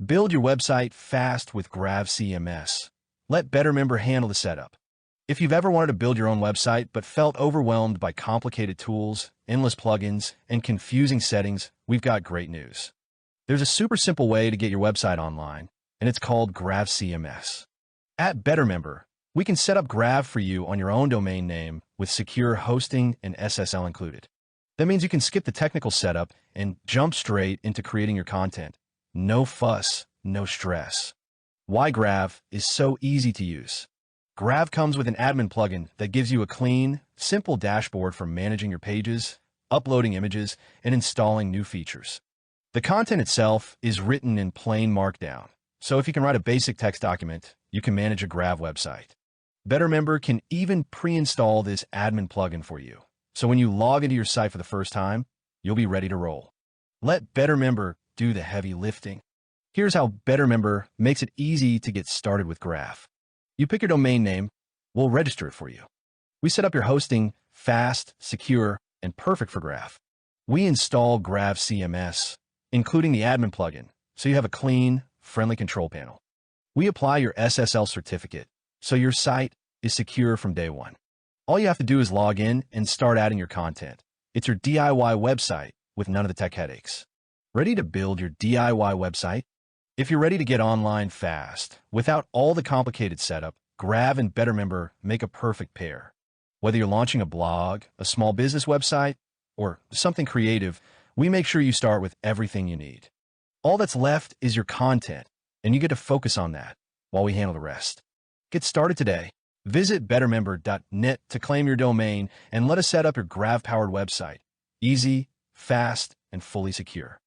Build your website fast with Grav CMS. Let BetterMember handle the setup. If you've ever wanted to build your own website but felt overwhelmed by complicated tools, endless plugins, and confusing settings, we've got great news. There's a super simple way to get your website online, and it's called Grav CMS. At BetterMember, we can set up Grav for you on your own domain name with secure hosting and SSL included. That means you can skip the technical setup and jump straight into creating your content. No fuss, no stress. Why Grav is so easy to use. Grav comes with an admin plugin that gives you a clean, simple dashboard for managing your pages, uploading images, and installing new features. The content itself is written in plain Markdown, so if you can write a basic text document, you can manage a Grav website. BetterMember can even pre-install this admin plugin for you, so when you log into your site for the first time, you'll be ready to roll. Let BetterMember do the heavy lifting. Here's how BetterMember makes it easy to get started with Grav. You pick your domain name, we'll register it for you. We set up your hosting fast, secure, and perfect for Grav. We install Grav CMS, including the admin plugin, so you have a clean, friendly control panel. We apply your SSL certificate, so your site is secure from day one. All you have to do is log in and start adding your content. It's your DIY website with none of the tech headaches. Ready to build your DIY website? If you're ready to get online fast, without all the complicated setup, Grav and BetterMember make a perfect pair. Whether you're launching a blog, a small business website, or something creative, we make sure you start with everything you need. All that's left is your content, and you get to focus on that while we handle the rest. Get started today. Visit BetterMember.net to claim your domain and let us set up your Grav-powered website. Easy, fast, and fully secure.